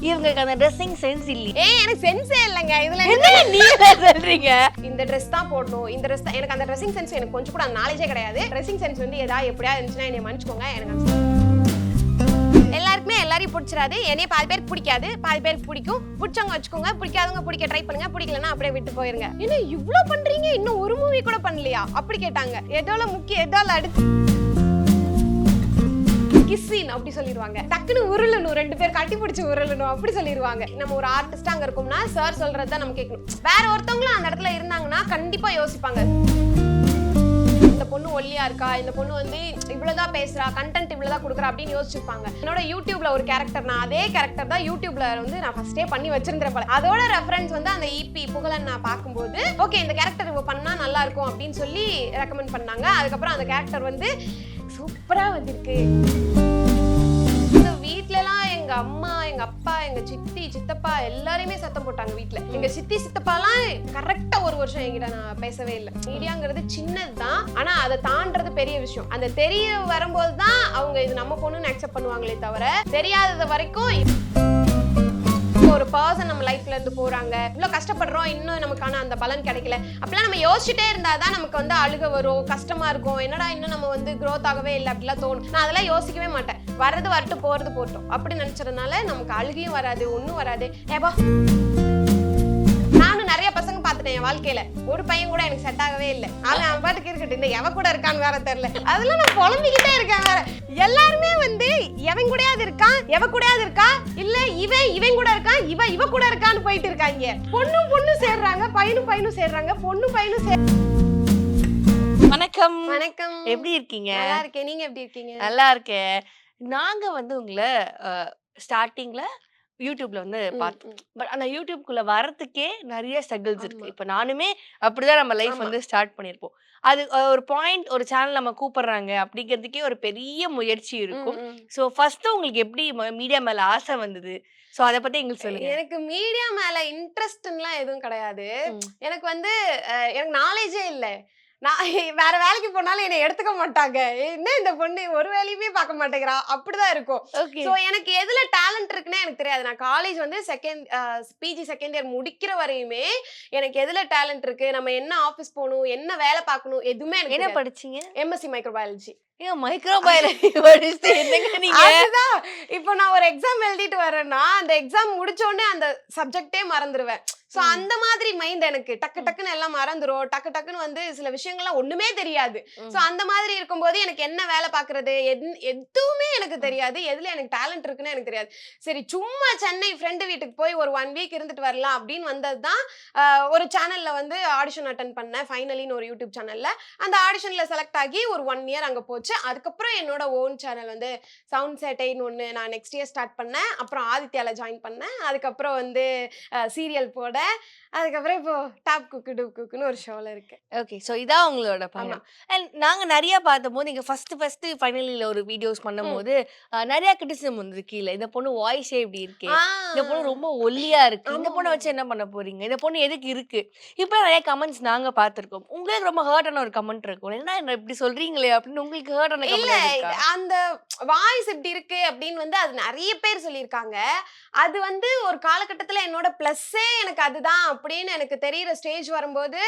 இவங்களுக்கு அந்த dressing sense இல்லையே. எனக்கு சென்ஸே இல்லைங்க. இதுல நீங்க சொல்றீங்க இந்த ட்ரெஸ் தான் போடணும், இந்த ட்ரெஸ் தான். எனக்கு அந்த ட்ரெஸ்ஸிங் சென்ஸ் எனக்கு கொஞ்சம் கூட நாலேஜே கிடையாது. ட்ரெஸ்ஸிங் சென்ஸ் வந்து ஏதாவது எப்படியா இருந்துச்சுன்னா என்னை மன்னிச்சுக்கோங்க. எனக்கு எல்லாருக்குமே எல்லாரையும் பிடிச்சிடாது. என்னைய பாதி பேருக்கு பிடிக்காது, பாதி பேருக்கு பிடிக்கும். பிடிச்சவங்க வச்சுக்கோங்க, பிடிக்காதவங்க பிடிக்க ட்ரை பண்ணுங்க, பிடிக்கலன்னா அப்படியே விட்டு போயிருங்க. என்ன இவ்ளோ பண்றீங்க, இன்னும் ஒரு மூவி கூட பண்ணலையா அப்படி கேட்டாங்க. எதோல முக்கியம் எதோல அடுத்து கிஸ்ஸின் அப்படி சொல்லிடுவாங்க. டக்குன்னு உருளணும், ரெண்டு பேர் கட்டி பிடிச்சி உருளணும் அப்படி சொல்லிடுவாங்க. நம்ம ஒரு ஆர்டிஸ்டா அங்க இருக்கோம்னா சார் சொல்றதுதான் நம்ம கேட்கணும். வேற ஒருத்தவங்களும் அந்த இடத்துல இருந்தாங்கன்னா கண்டிப்பா யோசிப்பாங்க, இந்த பொண்ணு ஒல்லியா இருக்கா, இந்த பொண்ணு வந்து இவ்வளவுதான் பேசுறா, கண்டென்ட் இவ்வளவுதான் கொடுக்குறா அப்படின்னு யோசிச்சிருப்பாங்க. என்னோட யூடியூப்ல ஒரு கேரக்டர், நான் அதே கேரக்டர் தான் யூடியூப்ல வந்து நான் ஃபர்ஸ்டே பண்ணி வச்சிருந்தேன் போல. அதோட ரெஃபரன்ஸ் வந்து அந்த இபி புகழன் நான் பார்க்கும்போது ஓகே இந்த கேரக்டர் இவ பண்ணா நல்லா இருக்கும் அப்படின்னு சொல்லி ரெக்கமெண்ட் பண்ணாங்க. அதுக்கப்புறம் அந்த கேரக்டர் வந்து சூப்பரா வந்திருக்கு. வீட்லலாம் எங்க அம்மா, எங்க அப்பா, எங்க சித்தி, சித்தப்பா எல்லாரையுமே சத்தம் போட்டாங்க வீட்ல. எங்க சித்தி சித்தப்பாலாம் கரெக்டா ஒரு வருஷம் என்கிட்ட நான் பேசவே இல்லை. மீடியாங்கிறது சின்னதுதான், ஆனா அதை தாண்டறது பெரிய விஷயம். அந்த தெரிய வரும்போது தான் அவங்க இது நம்ம பொண்ணுன்னு அக்செப்ட் பண்ணுவாங்களே தவிர, தெரியாதது வரைக்கும் ஒரு பர்சன் நம்ம லைஃப்ல இருந்து போறாங்க, இவ்வளவு கஷ்டப்படுறோம், இன்னும் நமக்கான அந்த பலன் கிடைக்கல அப்படிலாம் நம்ம யோசிச்சுட்டே இருந்தாதான் நமக்கு வந்து அழுக வரும், கஷ்டமா இருக்கும். என்னடா இன்னும் நம்ம வந்து growth ஆகவே இல்லை அப்படிலாம் தோணும். நான் அதெல்லாம் யோசிக்கவே மாட்டேன். வர்றது வரட்டு போறது போட்டோம் அப்படி நினைச்சதுனால நமக்கு அழுகையும் வராது, ஒன்னும் வராது. ஏப்பா நானும் நிறைய பசங்க பார்த்துட்டேன் என் வாழ்க்கையில, ஒரு பையன் கூட எனக்கு செட் ஆகவே இல்லை. அவன் பாட்டுக்கு இருக்கட்டும், இந்த எவ கூட இருக்கான்னு வேற தெரியல, அதெல்லாம் நான் புலம்பிக்கிட்டே இருக்கேன் வேற. எல்லாருமே வந்து எவன் கூடயாவது இருக்கான், எவ கூடயாவது இருக்கா, இல்ல இவன் கூட இருக்கான், இவ கூட இருக்கான்னு போயிட்டு இருக்காங்க. பொண்ணும் சேர்றாங்க, பையனும் சேர்றாங்க, பையனும் வணக்கம். வணக்கம். எப்படி இருக்கீங்க? நல்லா இருக்கேன். நீங்க எப்படி இருக்கீங்க? நல்லா இருக்கேன். நாங்க வந்து உங்களை ஸ்டார்டிங்ல யூடியூப்ல வந்து பார்த்தோம். பட் அந்த யூடியூப்குள்ள வரதுக்கே நிறைய ஸ்ட்ரகிள்ஸ் இருக்கு. இப்ப நானுமே அப்படிதான் நம்ம லைஃப் வந்து ஸ்டார்ட் பண்ணிருப்போம். அது ஒரு பாயிண்ட், ஒரு சேனல் நம்ம கூப்பிடுறாங்க அப்படிங்கிறதுக்கே ஒரு பெரிய முயற்சி இருக்கும். ஸோ ஃபர்ஸ்ட் உங்களுக்கு எப்படி மீடியா மேல ஆசை வந்தது? ஸோ அதை பத்தி எங்களுக்கு சொல்லுங்க. எனக்கு மீடியா மேல இன்ட்ரெஸ்ட்லாம் எதுவும் கிடையாது. எனக்கு வந்து எனக்கு நாலேஜே இல்லை. நான் வேற வேலைக்கு போனாலும் என்னை எடுத்துக்க மாட்டாங்க. என்ன இந்த பொண்ணு ஒரு வேலையுமே பார்க்க மாட்டேங்கிறா அப்படிதான் இருக்கும். ஸோ எனக்கு எதுல டேலண்ட் இருக்குன்னே எனக்கு தெரியாது. நான் காலேஜ் வந்து பிஜி செகண்ட் இயர் முடிக்கிற வரையுமே எனக்கு எதுல டேலண்ட் இருக்கு, நம்ம என்ன ஆஃபீஸ் போகணும், என்ன வேலை பார்க்கணும், எதுவுமே எனக்கு என்ன படிச்சீங்க? MSc microbiology. மைக்ரோபயாலஜி படிச்சு என்னங்க நீங்க? அதுதான் இப்போ நான் ஒரு எக்ஸாம் எழுதிட்டு வரேன்னா அந்த எக்ஸாம் முடிச்ச உடனே அந்த சப்ஜெக்டே மறந்துடுவேன். சோ அந்த மாதிரி மைண்ட் எனக்கு டக்கு டக்குன்னு எல்லாம் மறந்துரும். டக்கு டக்குன்னு வந்து சில விஷயங்கள்லாம் ஒண்ணுமே தெரியாது. சோ அந்த மாதிரி இருக்கும்போது எனக்கு என்ன வேலை பாக்குறது எதுவுமே எனக்கு தெரியாது. எதுல எனக்கு டேலண்ட் இருக்குன்னு எனக்கு தெரியாது. சரி சும்மா சென்னை ஃப்ரெண்டு வீட்டுக்கு போய் ஒரு 1 வீக் இருந்துட்டு வரலாம் அப்படின்னு வந்ததுதான். ஒரு சேனல்ல வந்து ஆடிஷன் அட்டன் பண்ணேன், ஃபைனலின்னு ஒரு யூடியூப் சேனல்ல. அந்த ஆடிஷன்ல செலக்ட் ஆகி ஒரு 1 இயர் அங்க போச்சு. அதுக்கப்புறம் என்னோட ஓன் சேனல் வந்து சவுண்ட் சேட்டைன்னு ஒன்று நான் நெக்ஸ்ட் இயர் ஸ்டார்ட் பண்ணேன். அப்புறம் ஆதித்யால ஜாயின் பண்ணேன். அதுக்கப்புறம் வந்து சீரியல் போட, அதுக்கப்புறம் இப்போ டாப் குக்கு டூப் குக்குன்னு ஒரு ஷோல இருக்கு. ஓகே, ஸோ இதான் உங்களோட பயணம். அண்ட் நாங்கள் நிறைய பார்த்தபோது நீங்கள் ஃபர்ஸ்ட் ஃபைனலில் ஒரு வீடியோஸ் பண்ணும்போது நிறைய கிரிட்டிசிசம் வந்தது கீழே. இந்த பொண்ணு வாய்ஸே இப்படி இருக்கு, இந்த பொண்ணு ரொம்ப ஒல்லியா இருக்கு, இந்த பொண்ணை வச்சு என்ன பண்ண போறீங்க, இந்த பொண்ணு எதுக்கு இருக்கு, இப்போ நிறைய கமெண்ட்ஸ் நாங்கள் பார்த்துருக்கோம். உங்களுக்கு ரொம்ப ஹர்ட்டான ஒரு கமெண்ட் இருக்கும், என்ன இப்படி சொல்றீங்களே அப்படின்னு உங்களுக்கு ஹர்ட்டான கமெண்ட்? அந்த வாய்ஸ் இப்படி இருக்கு அப்படின்னு வந்து அது நிறைய பேர் சொல்லியிருக்காங்க. அது வந்து ஒரு காலகட்டத்துல என்னோட பிளஸ்ஸே எனக்கு அதுதான் அப்படின்னு எனக்கு தெரியுற ஸ்டேஜ் வரும்போது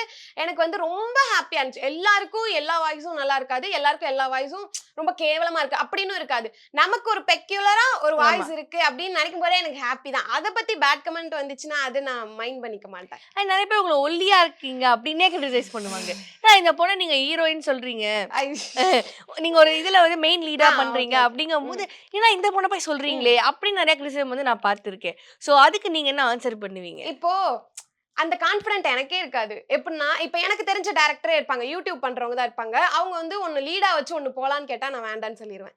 எனக்கு வந்து ரொம்ப ஹாப்பியா இருந்துச்சு. எல்லாருக்கும் எல்லா வாய்ஸும் நல்லா இருக்காது, எல்லாருக்கும் எல்லா வாய்ஸும் ரொம்ப கேவலமா இருக்கு அப்படின்னு இருக்காது. நமக்கு ஒரு பெக்யூலரா ஒரு வாய்ஸ் இருக்கு அப்படின்னு நினைக்கும் போதே எனக்கு ஹாப்பி தான். அதை பத்தி பேட் கமெண்ட் வந்துச்சுன்னா அது நான் மைண்ட் பண்ணிக்க மாட்டேன். நிறைய பேர் உங்களை ஒல்லியா இருக்கீங்க அப்படின்னே கிரிட்டிசைஸ் பண்ணுவாங்க. இந்த பொண்ணை நீங்க ஹீரோயின் சொல்றீங்க, நீங்க ஒரு இதுல வந்து மெயின் லீடா பண்றீங்க அப்படிங்கும் போது ஏன்னா இந்த பொண்ணை போய் சொல்றீங்களே அப்படின்னு நிறைய கிரிட்டிசிசம் வந்து நான் பார்த்திருக்கேன். சோ அதுக்கு நீங்க என்ன ஆன்சர் பண்ணுவீங்க? இப்போ அந்த கான்ஃபிடென்ட் எனக்கே இருக்காது. எப்படின்னா இப்போ எனக்கு தெரிஞ்ச டேரக்டரே இருப்பாங்க, யூடியூப் பண்றவங்க தான் இருப்பாங்க. அவங்க வந்து ஒன்னு லீடா வச்சு ஒன்னு போலான்னு கேட்டா நான் வேண்டான்னு சொல்லிடுவேன்.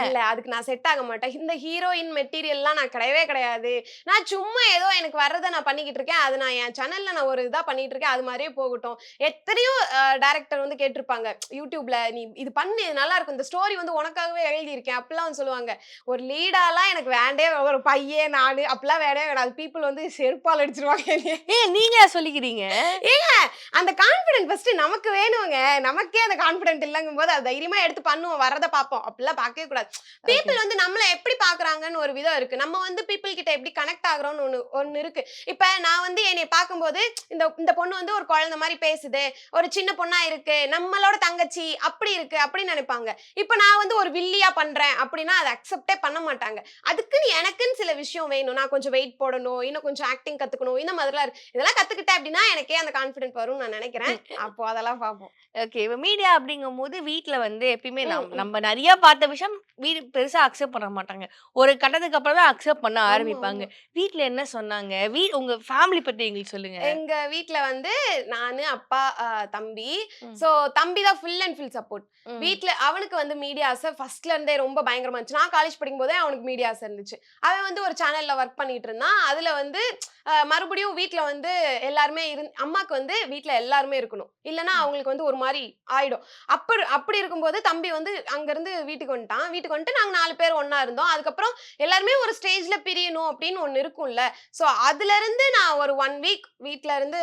இல்ல அதுக்கு நான் செட் ஆக மாட்டேன், இந்த ஹீரோயின் மெட்டீரியல்லாம் நான் கிடையவே கிடையாது, நான் சும்மா ஏதோ எனக்கு வர்றதை நான் பண்ணிக்கிட்டு இருக்கேன், அது நான் என் சேனல்ல நான் ஒரு இதா பண்ணிட்டு இருக்கேன், அது மாதிரியே போகட்டும். எத்தனையோ டேரக்டர் வந்து கேட்டிருப்பாங்க யூடியூப்ல, நீ இது பண்ணு இது நல்லா இருக்கும், இந்த ஸ்டோரி வந்து உனக்காகவே எழுதியிருக்கேன் அப்படிலாம் வந்து சொல்லுவாங்க. ஒரு லீடாலாம் எனக்கு வேண்டே, ஒரு பையன் நானு அப்படிலாம் வேணவே வேணாது. பீப்புள் வந்து செருப்பால் அடிச்சிருவாங்க. நீ நீங்க சொல்லிக்கிறீங்க. ஏங்க அந்த கான்ஃபிடென்ட் ஃபர்ஸ்ட் நமக்கு வேணுங்க. நமக்கே அந்த கான்ஃபிடென்ட் இல்லங்கும்போது அது தைரியமா எடுத்து பண்ணுவோம். வரத பார்ப்போம். அப்படிலாம் பார்க்கவே கூடாது. பீப்பிள் வந்து நம்மள எப்படி பார்க்கறாங்கன்னு ஒரு விதம் இருக்கு. நம்ம வந்து பீப்பிள் கிட்ட எப்படி கனெக்ட் ஆகுறோம்னு ஒண்ணு இருக்கு. இப்ப நான் வந்து என்னைய பார்க்கும்போது இந்த இந்த பொண்ணு வந்து ஒரு குழந்தை மாரி பேசுது. ஒரு சின்ன பொண்ணா இருக்கு. நம்மளோட தங்கச்சி அப்படி இருக்கு அப்படின்னு நினைப்பாங்க. இப்ப நான் வந்து ஒரு வில்லியா பண்றேன் அப்படின்னா அத அக்செப்டே பண்ண மாட்டாங்க. அதுக்குன்னு எனக்குன்னு சில விஷயம் வேணும். நான் கொஞ்சம் வெயிட் போடணும். இன்னும் கொஞ்சம் ஆக்டிங் கத்துக்கணும். இந்த மாதிரிலாம் இருக்கு. இதெல்லாம் கத்துக்கிட்டேன் அப்படின்னா எனக்கே அந்த கான்ஃபிடென்ட் வரும்னு நான் நினைக்கிறேன். அப்போ அதெல்லாம் பார்ப்போம். ஓகே. இப்ப மீடியா அப்படிங்கும்போது வீட்ல வந்து எப்பயுமே ம், ம். நம்ம நெறைய பார்த்த விஷயம் வீடு பெருசா அக்செப்ட் பண்ண மாட்டாங்க. ஒரு கட்டத்துக்கு அப்புறம் தான் அக்செப்ட் பண்ண ஆமா, ஆரம்பிப்பாங்க. ஆமா. வீட்ல என்ன சொன்னாங்க? உங்க ஃபேமிலி பத்தி எங்களுக்கு சொல்லுங்க. எங்க வீட்ல வந்து நானு, அப்பா, தம்பி. ம். சோ தம்பி தான் ஃபுல் அண்ட் ஃபுல் சப்போர்ட். ம். வீட்ல அவனுக்கு வந்து மீடியா ஆசை ஃபர்ஸ்ட்ல இருந்தே ரொம்ப பயங்கரமா இருந்துச்சு. நான் காலேஜ் படிக்கும்போதே அவனுக்கு மீடியா ஆசை இருந்துச்சு. அவன் வந்து ஒரு சேனல்ல வொர்க் பண்ணிட்டு இருந்தான். அதுல வந்து மறுபடியும் வீட்ல வந்து எல்லாருமே அம்மாக்கு வந்து வீட்ல எல்லாருமே இருக்கணும். இல்லன்னா அவங்களுக்கு வந்து ஒரு மாரி ஆயிடும். அப்படி இருக்கும்போது தம்பி வந்து அங்கருந்து வீட்டுக்கு வந்துட்டான். வீட்டுக்கு வந்துட்டு நாங்க 4 பேர் ஒண்ணா இருந்தோம். அதுக்கப்புறம் எல்லாருமே ஒரு ஸ்டேஜ்ல பிரியணும் அப்படின்னு ஒண்ணு இருக்கும்ல. சோ அதுல இருந்து நான் ஒரு 1 வீக் வீட்ல இருந்து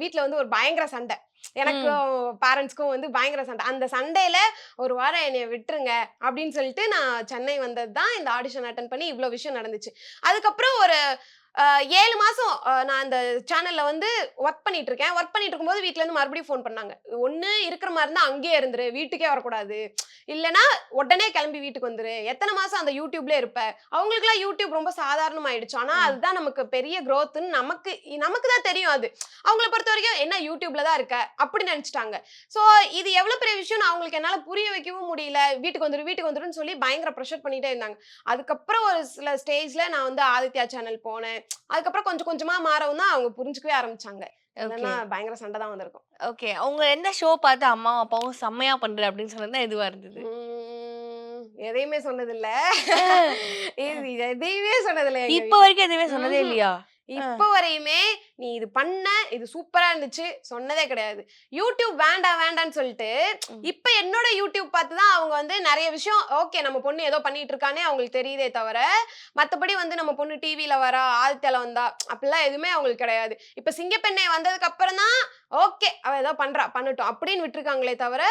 வீட்ல வந்து ஒரு பயங்கர சண்டை. எனக்கும் பேரண்ட்ஸ்க்கும் வந்து பயங்கர சண்டை. அந்த சண்டையில ஒரு வாரம் என்னைய விட்டுருங்க அப்படின்னு சொல்லிட்டு நான் சென்னை வந்தது தான் இந்த ஆடிஷன் அட்டெண்ட் பண்ணி இவ்ளோ விஷயம் நடந்துச்சு. அதுக்கப்புறம் ஒரு 7 மாசம் நான் அந்த சேனல்ல வந்து வொர்க் பண்ணிட்டு இருக்கேன். வொர்க் பண்ணிட்டு இருக்கும்போது வீட்ல இருந்து மறுபடியும் ஃபோன் பண்ணாங்க. "ஒண்ணு இருக்கிற மாரி இருந்தா அங்கேயே இருந்துரு. வீட்டுக்கே வரக்கூடாது. இல்லன்னா உடனே கிளம்பி வீட்டுக்கு வந்துரு. எத்தன மாசம் அந்த YouTubeலயே இருப்ப?" அவங்களுக்கெல்லாம் YouTube ரொம்ப சாதாரணமாயிடுச்சு. ஆனா ம். அதுதான் நமக்கு பெரிய குரோத்ன்னு நமக்கு தான் தெரியும் அது. அவங்கள பொறுத்தவரைக்கும் "என்ன YouTubeல தான் இருக்க" அப்படி நெனச்சுட்டாங்க. சோ இது எவ்வளவு பெரிய விஷயம்னு அவங்களுக்கு என்னால புரிய வைக்கவும் முடியல. "வீட்டுக்கு வந்துரு, வீட்டுக்கு வந்துருன்னு" சொல்லி பயங்கர பிரஷர் பண்ணிட்டே இருந்தாங்க. அதுக்கப்புறம் ஒரு சில ஸ்டேஜ்ல நான் வந்து ஆதித்யா சேனல் போனேன். அதுக்கப்புறம் கொஞ்சம் கொஞ்சமா மாறவும் தான் அவங்க புரிஞ்சுக்கவே ஆரம்பிச்சாங்க. ஓகே. இல்லன்னா பயங்கர சண்டை தான் வந்திருக்கும். ஓகே. அவங்க எந்த ஷோ பார்த்து அம்மாவும், அப்பாவும் செம்மையா பண்ற அப்படின்னு சொன்னது தான் எதுவா இருந்தது? எதையுமே சொன்னதில்ல. அ. இது எதையுமே சொன்னதில்ல எங்க இப்ப வீட்ல. வரைக்கும் எதுவுமே சொன்னதே ம்ஹ்ம். இல்லையா? அ. இப்ப வரையுமே நீ இது பண்ண, இது சூப்பரா இருந்துச்சு சொன்னதே கிடையாது. YouTube வேண்டாம் வேண்டான்னு சொல்லிட்டு, ம். இப்ப என்னோட YouTube பார்த்து தான் அவங்க வந்து நெறைய விஷயம் ஓகே நம்ம பொண்ணு ஏதோ பண்ணிட்டு இருக்கான்னே அவங்களுக்கு தெரியுதே தவிர, மத்தபடி வந்து நம்ம பொண்ணு டிவில வரா, ஆதித்யால வந்தா அப்படிலாம் எதுவுமே அவங்களுக்கு கிடையாது. இப்ப சிங்கப்பெண்ணே வந்ததுக்கு அப்புறம் தான் ஓகே அவ ஏதோ பண்றா பண்ணட்டும் அப்படின்னு விட்டுருக்காங்களே தவிர,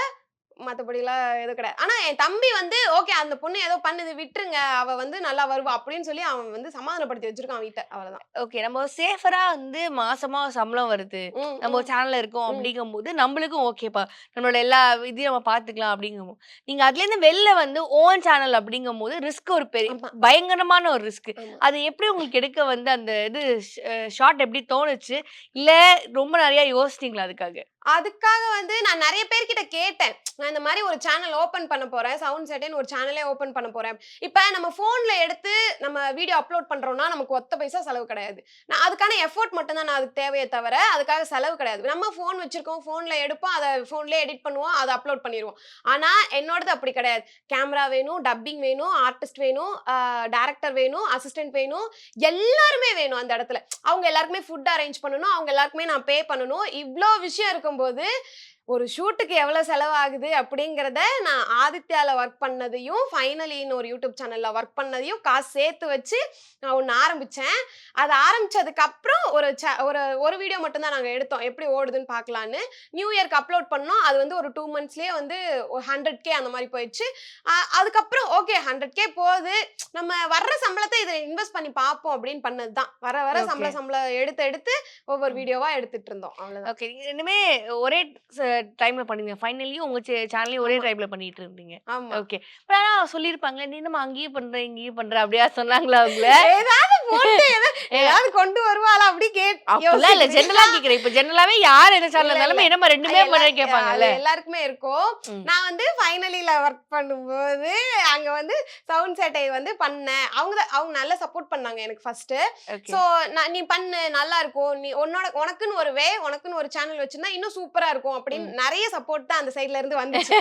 மத்தபடிலாம் எதுவும் கிடையாது. ஆனா என் தம்பி வந்து ஓகே அந்த பொண்ணு ஏதோ பண்ணுது விட்டுருங்க. அவ வந்து நல்லா வருவா அப்படின்னு சொல்லி அவன் வந்து சமாதானப்படுத்தி வச்சிருக்கான் வீட்ட. அவ்வளவுதான். ஓகே. நம்ம சேஃபரா வந்து மாசமா சம்பளம் வருது. ம், நம்ம ஒரு ம், சேனல்ல இருக்கோம் ம். அப்படிங்கும்போது, நம்மளுக்கும் ஓகேப்பா. நம்மளோட எல்லா இதையும் நம்ம பார்த்துக்கலாம் அப்படிங்கும்போது, நீங்க அதுலேருந்து வெளில வந்து ஓன் சேனல் அப்படிங்கும்போது ரிஸ்க் ஒரு ஆமா, பயங்கரமான ஒரு ரிஸ்க். ஆமா. அது எப்படி உங்களுக்கு எடுக்க வந்து அந்த இது ஷாட் எப்படி தோணுச்சு? இல்ல ரொம்ப நெறைய யோசிச்சீங்களா அதுக்காக? அதுக்காக வந்து நான் நெறைய பேர்கிட்ட கேட்டேன். நான் இந்த மாரி ஒரு சேனல் ஓப்பன் பண்ண போறேன். சவுண்ட் செட்ன்னு ஒரு சேனலே ஓப்பன் பண்ண போறேன். இப்ப நம்ம ஃபோன்ல எடுத்து நம்ம வீடியோ அப்லோட் பண்றோம்னா, நமக்கு ஒத்த பைசா செலவு கிடையாது. நான் அதுக்கான எஃபோர்ட் மட்டும் தான் நான் அதுக்கு தேவையே தவிர, அதுக்காக செலவு கிடையாது. நம்ம ஃபோன் வச்சிருக்கோம். ஃபோன்ல எடுப்போம். அத ஃபோன்லயே எடிட் பண்ணுவோம். அத அப்லோட் பண்ணிருவோம். ஆனா, என்னோடது அப்படி கிடையாது. கேமரா வேணும், டப்பிங் வேணும், ஆர்டிஸ்ட் வேணும், டைரக்டர் வேணும், அசிஸ்டன்ட் வேணும். எல்லாருமே வேணும் அந்த இடத்துல. அவங்க எல்லாருக்குமே ஃபுட் அரேஞ்ச் பண்ணணும். அவங்க எல்லாருக்குமே நான் பே பண்ணணும். இவ்ளோ விஷயம் இருக்கும்போது, ஒரு ஷூட்டுக்கு எவ்வளவு செலவாகுது அப்படிங்கிறத நான் ஆதித்யால ஒர்க் பண்ணதையும், ஃபைனலின்னு ஒரு யூடியூப் சேனல்ல ஒர்க் பண்ணதையும் காசு சேர்த்து வச்சு நான் ஒண்ணு ஆரம்பிச்சேன். அது ஆரம்பிச்சதுக்கு அப்புறம் ஒரு வீடியோ மட்டும் தான் நாங்க எடுத்தோம். எப்படி ஓடுதுன்னு பார்க்கலான்னு. நியூ இயர்க்கு அப்லோட் பண்ணோம். அது வந்து ஒரு 2 மந்த்ஸ்லயே வந்து 100K அந்த மாரி போயிடுச்சு. அதுக்கப்புறம் ஓகே 100K போகுது. நம்ம வர்ற சம்பளத்த இதில இன்வெஸ்ட் பண்ணி பார்ப்போம் அப்படின்னு பண்ணது தான். வர வர ஓகே. சம்பளம் எடுத்து ஒவ்வொரு ம். வீடியோவா எடுத்துட்டு இருந்தோம். அவ்வளவுதான். ஓகே. நீங்க 2மே ஒரே டைம்ல பண்ணீங்க. ஃபைனலியும் உங்க சேனலையும் ஒரே ஆமா, டைம்ல பண்ணிட்டு இருந்தீங்க. ஆமா. ஓகே. ஆனா சொல்லியிருப்பாங்கல்ல, "நீ என்னம்மா அங்கேயும் பண்ற, இங்கேயும் பண்ற" அப்படியா சொன்னாங்களா உங்கள? ஏதாவது போட்டு ஏதாவது கொண்டு வருவாளா அப்படி அப்படிலாம் இல்ல. ஜெனரலா கேட்கிறேன். இப்ப ஜெனரலாவே யார் எந்த சேனல் இல்ல, இல்ல. இருந்தாலுமே என்னம்மா 2மே பண்றேன்னு கேட்பாங்கல்ல. அது எல்லாருக்குமே இருக்கும். ம். நான் வந்து ஃபைனலில ஒர்க் பண்ணும்போது, அங்க வந்து சவுண்ட் செட்டை வந்து பண்ணேன். அவங்க நல்லா சப்போர்ட் பண்ணாங்க எனக்கு ஃபர்ஸ்ட்டு. ஓகே. சோ நீ பண்ணு நல்லா இருக்கும். நீ உனக்குன்னு உனக்குன்னு ஒரு சேனல் வச்சிருந்தா இன்னும் சூப்பரா இருக்கும் அப்படின்னு ம். நெறைய சப்போர்ட் தான் அந்த சைடுல இருந்து வந்துச்சு.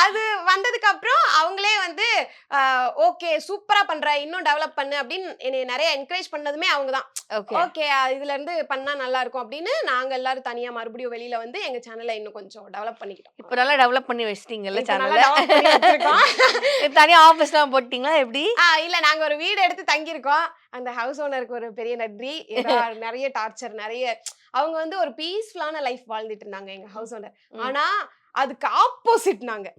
அது வந்ததுக்கு அப்புறம் அவங்களே வந்து ஓகே சூப்பரா பண்ற, இன்னும் டெவலப் பண்ணு அப்படின்னு என்னை நிறைய என்கரேஜ் பண்ணதுமே அவங்கதான். ஓகே. ஓகே இதுல இருந்து பண்ணா நல்லா இருக்கும் அப்படின்னு நாங்க எல்லாரும் தனியா மறுபடியும் வெளியில வந்து எங்க சேனலை இன்னும் கொஞ்சம் டெவலப் பண்ணிக்கிட்டோம். இப்ப நல்லா டெவலப் பண்ணி வச்சிட்டீங்கல்ல இப்ப நல்லா சேனல. develop பண்ணி வச்சிருக்கோம். தனியா ஆபீஸ்லாம் போட்டீங்களா எப்படி? இல்ல நாங்க ஒரு வீடு எடுத்து தங்கியிருக்கோம். அந்த ஹவுஸ் ஓனருக்கு ஒரு பெரிய நன்றி. ஏன்னா நிறைய டார்ச்சர் நிறைய அவங்க வந்து ஒரு பீஸ்ஃபுல்லான லைஃப் வாழ்ந்துட்டு இருந்தாங்க எங்க ஹவுஸ் ஓனர். ஆனா அதுக்கு ஆப்போசிட் நாங்க.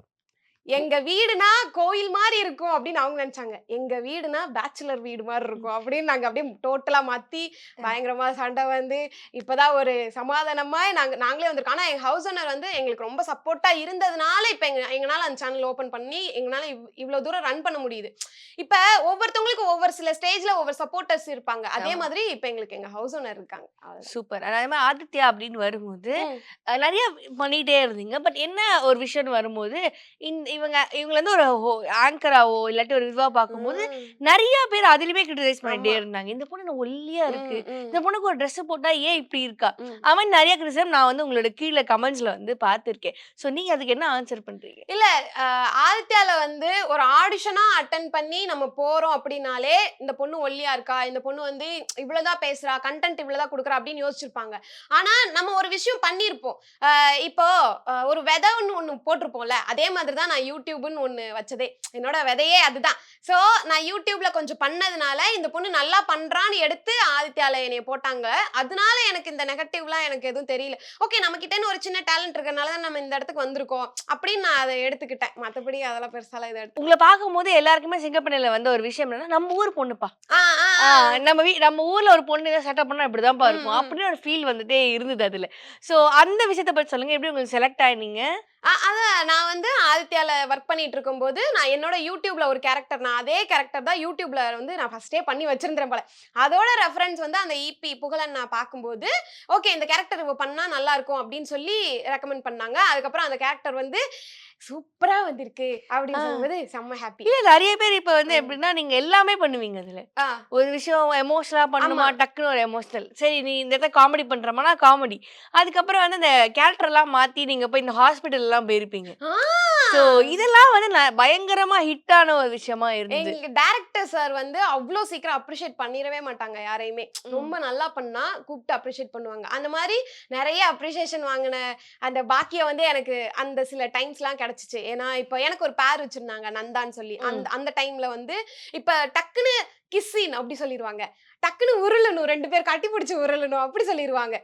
எங்க வீடுனா கோயில் மாதிரி இருக்கும் அப்படின்னு அவங்க நினைச்சாங்க. எங்க வீடுனா பேச்சுலர் வீடு மாதிரி இருக்கும் அப்படின்னு நாங்க அப்படியே டோட்டலா மாத்தி பயங்கரமா சண்டை வந்து இப்பதான் ஒரு சமாதானமா நாங்களே வந்திருக்கோம். ஆனா எங்க ஹவுஸ் ஓனர் வந்து எங்களுக்கு ரொம்ப சப்போர்ட்டா இருந்ததுனால இப்ப எங்கனால அந்த சேனல் ஓபன் பண்ணி எங்கனால இவ்வளவு தூரம் ரன் பண்ண முடியுது. இப்ப ஒவ்வொருத்தவங்களுக்கும் ஒவ்வொரு சில ஸ்டேஜ்ல ஒவ்வொரு சப்போர்ட்டர்ஸ் இருப்பாங்க. அதே மாதிரி இப்ப எங்களுக்கு எங்க ஹவுஸ் ஓனர் இருக்காங்க. சூப்பர். அதே மாதிரி ஆதித்யா அப்படின்னு வரும்போது நிறைய பண்ணிட்டே இருந்தீங்க. பட் என்ன ஒரு விஷயம்னு வரும்போது இவங்க வந்து ஒரு ஆங்கராவோ இல்லாட்டி ஒரு இதுவா பார்க்கும்போது நிறைய பேர் அதிலுமே கிரிட்டிசைஸ் பண்ணிட்டே இருந்தாங்க. இந்த பொண்ணு ஒல்லியா இருக்கு, இந்த பொண்ணுக்கு ஒரு ட்ரெஸ் போட்டா ஏன் இப்படி இருக்கா, அவன் நிறைய கிரிட்டிசைஸ் நான் வந்து உங்களோட கீழே கமெண்ட்ஸ்ல வந்து பார்த்திருக்கேன். சோ நீங்க அதுக்கு என்ன ஆன்சர் பண்றீங்க? இல்ல ஆதித்யால வந்து ஒரு ஆடிஷனா அட்டன் பண்ணி நம்ம போறோம் அப்படின்னாலே இந்த பொண்ணு ஒல்லியா இருக்கா, இந்த பொண்ணு வந்து இவ்வளவுதான் பேசுறா, கண்டென்ட் இவ்வளவுதான் கொடுக்குறா அப்படின்னு யோசிச்சிருப்பாங்க. ஆனா நம்ம ஒரு விஷயம் பண்ணிருப்போம். இப்போ ஒரு விதைன்னு ஒண்ணு போட்டிருப்போம்ல, அதே மாதிரிதான் நான் யூடியூப்னு ஒண்ணு வச்சதே. என்னோட விதையே அதுதான். சோ நான் யூடியூப்ல கொஞ்சம் பண்ணதுனால இந்த பொண்ணு நல்லா பண்றான்னு எடுத்து ஆதித்யால என்னைய போட்டாங்க. அதனால எனக்கு இந்த நெகட்டிவ்லாம் எனக்கு எதுவும் தெரியல. ஓகே நம்ம கிட்டன்னு ஒரு சின்ன டேலண்ட் இருக்கறனால தான் நம்ம இந்த இடத்துக்கு வந்திருக்கோம் அப்படின்னு நான் அதை எடுத்துக்கிட்டேன். மத்தபடி அதெல்லாம் பெருசாலாம் இதை எடுத்து உங்களை பார்க்கும்போது எல்லாருக்குமே சிங்கப்பெண்ணில வந்த ஒரு விஷயம் என்னன்னா, நம்ம ஊர் பொண்ணுப்பா, நம்ம ஊர்ல ஒரு பொண்ணு செட்டப் பண்ணா இப்படிதான்ப்பா இருக்கும் அப்படின்னு ஒரு ஃபீல் வந்துட்டே இருந்தது அதுல. சோ அந்த விஷயத்தை பத்தி சொல்லுங்க. எப்படி உங்களுக்கு செலக்ட் ஆயினீங்க? அதான் நான் வந்து ஆதித்யால ஒர்க் பண்ணிட்டு இருக்கும்போது நான் என்னோட யூடியூப்ல ஒரு கேரக்டர், நான் அதே கேரக்டர் தான் யூடியூப்ல வந்து நான் ஃபர்ஸ்டே பண்ணி வச்சிருந்தேன் போல. அதோட ரெஃபரன்ஸ் வந்து அந்த இபி புகழன் நான் பார்க்கும்போது ஓகே இந்த கேரக்டர் இவ பண்ணா நல்லா இருக்கும் அப்படின்னு சொல்லி ரெக்கமெண்ட் பண்ணாங்க. அதுக்கப்புறம் அந்த கேரக்டர் வந்து சூப்பரா வந்திருக்கு அப்படின்னு சொல்லும்போது செம்ம ஹாப்பி. இல்ல நிறைய பேர் இப்ப வந்து எப்படின்னா நீங்க எல்லாமே பண்ணுவீங்க அதுல. ஒரு விஷயம் எமோஷனலா பண்ணணுமா, டக்குன்னு ஒரு எமோஷனல், சரி நீ இந்த இடத்துல காமெடி பண்றமானா காமெடி, அதுக்கப்புறம் வந்து அந்த கேரக்டர் எல்லாம் மாத்தி நீங்க போய் இந்த ஹாஸ்பிட்டல் எல்லாம் போயிருப்பீங்க. சோ இதெல்லாம் வந்து பயங்கரமா ஹிட்டான ஒரு விஷயமா இருந்தது. எங்க டைரக்டர் சார் வந்து அவ்வளோ சீக்கிரம் அப்ரிஷியேட் பண்ணிடவே மாட்டாங்க யாரையுமே. ரொம்ப நல்லா பண்ணா கூப்பிட்டு அப்ரிஷியேட் பண்ணுவாங்க. அந்த மாதிரி நிறைய அப்ரிஷியேஷன் வாங்கின அந்த பாக்கியம் வந்து எனக்கு அந்த சில டைம்ஸ்லாம் கிடைச்சிச்சு. ஏன்னா இப்போ எனக்கு ஒரு பேர் வச்சிருந்தாங்க நந்தான்னு சொல்லி. அந்த டைம்ல வந்து இப்ப டக்குன்னு கிஸ்ஸின் அப்படி சொல்லிடுவாங்க, டக்குன்னு உருளணும், 2 பேர் கட்டி பிடிச்சி உருளணும் அப்படி சொல்லிடுவாங்க.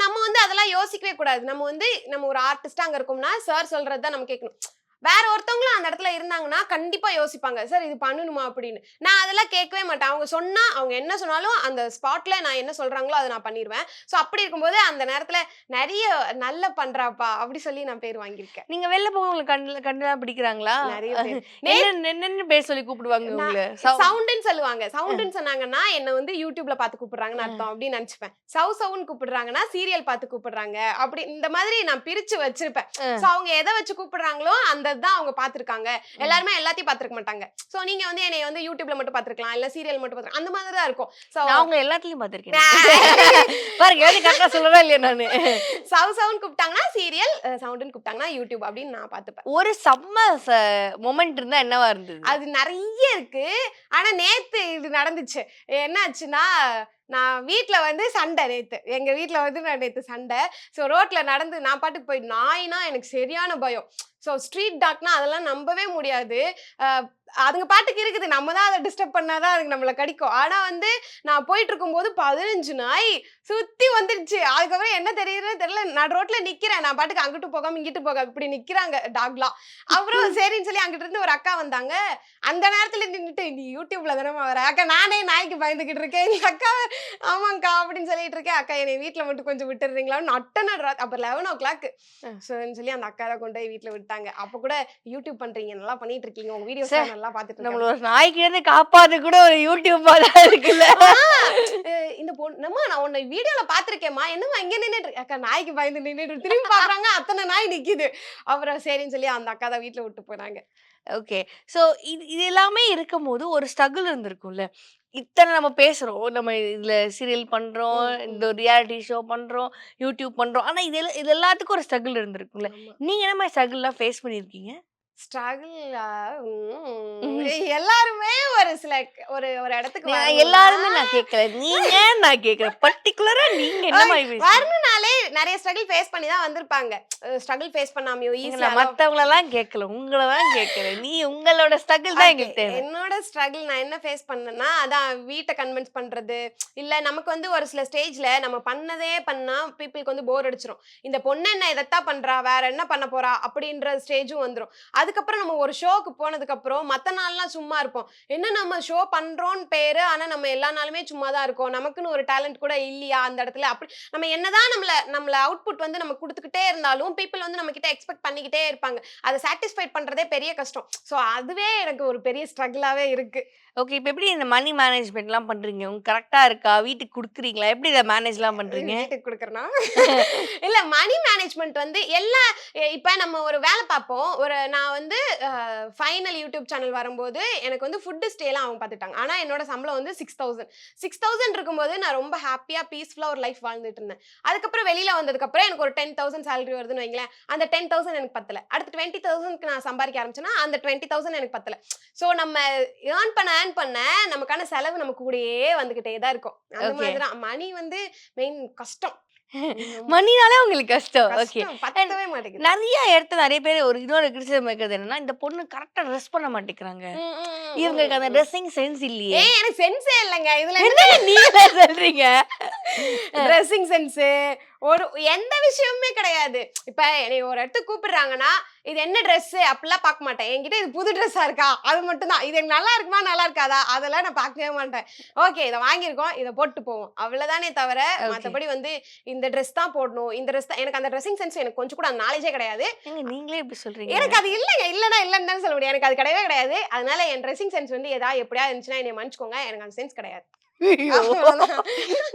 நம்ம வந்து அதெல்லாம் யோசிக்கவே கூடாது. நம்ம ஒரு ஆர்டிஸ்டா அங்க இருக்கோம்னா சார் சொல்றதுதான் நம்ம கேட்கணும். வேற ஒருத்தவங்களும் அந்த இடத்துல இருந்தாங்கன்னா கண்டிப்பா யோசிப்பாங்க, சார் இது பண்ணணுமா அப்படின்னு. நான் அதெல்லாம் கேட்கவே மாட்டேன். அவங்க சொன்னா அவங்க என்ன சொன்னாலும் அந்த ஸ்பாட்ல நான் என்ன சொல்றாங்களோ அதை நான் பண்ணிடுவேன். சோ அப்படி இருக்கும்போது அந்த நேரத்துல நிறைய நல்ல பண்றாப்பா அப்படி சொல்லி நான் பேர் வாங்கியிருக்கேன். நீங்க வெளில போக உங்களுக்கு கண்டுலாம் பிடிக்கிறாங்களா? நிறைய என்ன பேர் சொல்லி கூப்பிடுவாங்க உங்களை? சவுண்டுன்னு சொல்லுவாங்க. சவுண்டுன்னு சொன்னாங்கன்னா என்ன வந்து யூடியூப்ல பார்த்து கூப்பிடுறாங்கன்னு அர்த்தம் அப்படின்னு நினைச்சுப்பேன். சவுன்னு கூப்பிடுறாங்கன்னா சீரியல் பார்த்து கூப்பிடுறாங்க அப்படி இந்த மாதிரி நான் பிரிச்சு வச்சிருப்பேன். சோ அவங்க எதை வச்சு கூப்பிடுறாங்களோ அந்த தான் அவங்க பாத்துருக்காங்க. எல்லாருமே எல்லாத்தையும் பாத்துருக்க மாட்டாங்க. சோ நீங்க வந்து என்னைய வந்து யூடியூப்ல மட்டும் பாத்துருக்கலாம், இல்ல சீரியல் மட்டும் பாத்துருக்கலாம், அந்த மாதிரி தான் இருக்கும். சோ நான் உங்களை எல்லாத்தையும் பாத்துருக்கேன் பாருங்க, எது கரெக்டா சொல்லவே இல்லையா நானு. சவுண்ட் கூப்பிட்டாங்கன்னா சீரியல், சவுண்ட்னு கூப்பிட்டாங்கன்னா யூடியூப் அப்படின்னு நான் பாத்துப்பேன். ஒரு செம்ம மொமெண்ட் இருந்தா என்னவா இருந்தது? அது நிறைய இருக்கு. ஆனா நேத்து இது நடந்துச்சு. என்ன ஆச்சுன்னா நான் வீட்ல வந்து சண்டை நேத்து. எங்க வீட்ல வந்து நான் நேத்து சண்டை. சோ ரோட்ல நடந்து நான் பாட்டுக்கு போய் நாய்னா எனக்கு சரியான பயம். சோ ஸ்ட்ரீட் டாக்னா அதெல்லாம் நம்பவே முடியாது. அதுங்க பாட்டுக்கு இருக்குது. நம்ம தான் அதை டிஸ்டர்ப் பண்ணாதான் அதுக்கு நம்மளை கடிக்கும். ஆனா வந்து நான் போயிட்டு இருக்கும்போது 15 நாய் சுத்தி வந்துருச்சு. அதுக்கப்புறம் என்ன தெரியுதுன்னு தெரியல, நான் ரோட்ல நிக்கிறேன். நான் பாட்டுக்கு அங்கிட்டு போகாம இங்கிட்டு போகாம இப்படி நிக்கிறாங்க டாக்லாம். அப்புறம் சரின்னு சொல்லி அங்கிட்டு இருந்து ஒரு அக்கா வந்தாங்க. அந்த நேரத்துல நின்னுட்டு நீ யூடியூப்ல தானே வர அக்கா, நானே நாய்க்கு பயந்துகிட்டு இருக்கேன். எங்க அக்கா ஆமாங்கக்கா அப்படின்னு சொல்லிட்டு இருக்கேன். அக்கா என்னை வீட்டுல மட்டும் கொஞ்சம் விட்டுறீங்களான்னு அப்ப 11 o'clock சொல்லி அந்த அக்கா தான் கொண்டு போய் வீட்டுல விட்டாங்க. அப்ப கூட யூடியூப் பண்றீங்க, நல்லா பண்ணிட்டு இருக்கீங்க, உங்க வீடியோஸ் நல்லா பாத்துட்டு நம்மள ஒரு நாய்க்கு இருந்து காப்பாத்து கூட ஒரு யூடியூப் தான் இருக்குல்ல. இந்த பொண்ணு நான் உன்னை வீடியோல பாத்திருக்கேம்மா, என்னமா இங்க நின்னுட்டு அக்கா, நாய்க்கு பயந்து நின்னுட்டு திரும்பி பாக்குறாங்க, அத்தனை நாய் நிக்குது. அப்புறம் சரின்னு சொல்லி அந்த அக்கா தான் வீட்டுல விட்டு போனாங்க. ஓகே. ஸோ இது எல்லாமே இருக்கும்போது ஒரு ஸ்ட்ரகிள் இருந்திருக்கும்ல. இத்தன நம்ம பேசுறோம். நம்ம இதுல சீரியல் பண்றோம், ம், இந்த ம். ஒரு ரியாலிட்டி ஷோ பண்றோம், யூடியூப் பண்றோம். ஆனா இது எல்லாத்துக்கும் ஒரு ஸ்ட்ரகிள் இருந்திருக்கும்ல. ஆமா. நீங்க என்ன மாரி ஸ்ட்ரகிள்லாம் ஃபேஸ் பண்ணியிருக்கீங்க? ஸ்ட்ரகிளா? ம்ஹ்ம். எல்லாருமே ஒரு சில ஒரு ஒரு இடத்துக்கு நான் வரணும்னா எல்லாருமே நான் கேட்கல. நீங்க நான் கேட்கிறேன். பர்ட்டிகுலரா நீங்க என்ன மாரி ஃபேஸ் வரணும்னாலே நெறைய ஸ்ட்ரகிள் ஃபேஸ் பண்ணி தான் வந்திருப்பாங்க. ஸ்ட்ரகிள் ஃபேஸ் பண்ணாமயோ ஏங்க நான் ஈஸியாலாம் மத்தவங்களலாம் கேட்கல. உங்கள தான் கேட்கிறேன். உங்களோட ஸ்ட்ரகிள் தான் ஓகே. எங்களுக்கு தேவ. என்னோட ஸ்ட்ரகிள் நான் என்ன ஃபேஸ் பண்ணேன்னா, அதான் வீட்ட கன்வின்ஸ் பண்றது. இல்ல நமக்கு வந்து ஒரு சில ஸ்டேஜ்ல நம்ம பண்ணதே பண்ணா பீப்பிள்க்கு வந்து போர் அடிச்சுரும். இந்த பொண்ணு என்ன இதத்தான் பண்றா, வேற என்ன பண்ண போறா? அப்படின்ற ஸ்டேஜும் வந்துரும். அதுக்கப்புறம் நம்ம ஒரு ஷோக்கு போனதுக்கப்புறம் மத்த நாள்லாம் சும்மா இருப்போம். என்ன நம்ம ஷோ பண்றோம்ன்னு பேரு, ஆனா நம்ம எல்லா நாளுமே சும்மா தான் இருக்கோம். நமக்குன்னு ஒரு டேலண்ட் கூட இல்லையா அந்த இடத்துல? அப்படி நம்ம என்னதான் நம்மள அவுட்புட் வந்து நம்ம குடுத்துக்கிட்டே இருந்தாலும், பீப்பிள் வந்து நம்மகிட்ட எக்ஸ்பெக்ட் பண்ணிக்கிட்டே இருப்பாங்க. அத சாட்டிஸ்ஃபைட் பண்றதே பெரிய கஷ்டம். சோ அதுவே எனக்கு ஒரு பெரிய ஸ்ட்ரகிளாவே இருக்கு. ஓகே. இப்ப எப்படி இந்த மனி மேனேஜ்மென்ட்லாம் பண்றீங்க? கரெக்ட்டா இருக்கா? வீட்டுக்கு குடுக்குறீங்களா? எப்படி இத மேனேஜ்லாம் பண்றீங்க? வீட்டுக்கு குடுக்குறேனா? இல்ல மணி மேனேஜ்மென்ட் வந்து எல்லா இப்ப நம்ம ஒரு வேல பார்ப்போம். நான் வந்து ஃபைனல் யூடியூப் சேனல் வரும்போது, எனக்கு வந்து ஃபுட் ஸ்டேலாம் அவங்க பார்த்துட்டாங்க. ஆனா என்னோட சம்பளம் வந்து 6000 6000 இருக்கும்போது நான் ரொம்ப ஹேப்பியா, பீஸ்ஃபுல்லா ஒரு லைஃப் வாழ்ந்துட்டு இருந்தேன். அதுக்கப்புறம் வெளில வந்ததுக்கப்புறம் எனக்கு ஒரு 10,000 சேலரி வருதுன்னு வைங்களேன். அந்த 10,000 எனக்கு பத்தல. அடுத்து 20,000க்கு நான் சம்பாதிக்க ஆரம்பிச்சேன்னா, அந்த 20,000 எனக்கு பத்தல. சோ நம்ம ஏர்ன் பண்ண நமக்கான செலவு நம்ம கூடயே வந்துகிட்டே தான் இருக்கும். அந்த ஓகே. மாதிரி தான். மணி வந்து மெயின் கஷ்டம். ஆமா. மணினாலே உங்களுக்கு கஷ்டம். ஓகே. கஷ்டம். அண்ட் பத்தவே மாட்டேங்குது. நெறைய இடத்துல நெறைய பேர் ஒரு இன்னொரு கிரிட்டிசிசம் வைக்கிறது என்னன்னா, இந்த பொண்ணு கரெக்ட்டா ட்ரெஸ் பண்ண மாட்டேங்கிறாங்க. ம், ம், ம், ம், இவங்களுக்கு அந்த ம். ட்ரெஸ்ஸிங் சென்ஸ் இல்லையே. எனக்கு சென்ஸே இல்லங்க. இதுல என்ன என்னங்க நீங்களே சொல்றீங்க? அ ட்ரெஸ்ஸிங் சென்ஸு ஒரு எந்த விஷயமுமே கிடையாது. இப்ப என்னைய ஒரு இடத்துக்கு கூப்பிடுறாங்கன்னா, இது என்ன ட்ரெஸ்ஸு அப்டிலாம் பார்க்க மாட்டேன். என்கிட்ட இது புது ட்ரெஸ்ஸா இருக்கா? அது மட்டும் தான். இது எனக்கு நல்லா இருக்குமா? நல்லா இருக்காதா? அதெல்லாம் நான் பார்க்கவே மாட்டேன். ஓகே இத வாங்கியிருக்கோம். இத போட்டு போவோம். அவ்வளதானே தவிர, ஓகே. மத்தபடி வந்து இந்த ட்ரெஸ் தான் போடணும். இந்த ட்ரெஸ் தான் எனக்கு அந்த ட்ரெஸ்ஸிங் சென்ஸ் எனக்கு கொஞ்சம் கூட அந்த நாலேட்ஜே கிடையாது. ஏங்க நீங்களே இப்படி சொல்றீங்க? எனக்கு அது இல்லங்க. இல்லன்னா இல்லன்னு தான் சொல்ல முடியும். எனக்கு அது கிடையவே கிடையாது. அதனால என் ட்ரெஸ்ஸிங் சென்ஸ் வந்து எப்படியாவது இருந்துச்சுன்னா என்னைய மன்னிச்சுக்கோங்க. எனக்கு அந்த சென்ஸ் கிடையாது. ஐயோ! அவ்வளவுதான்.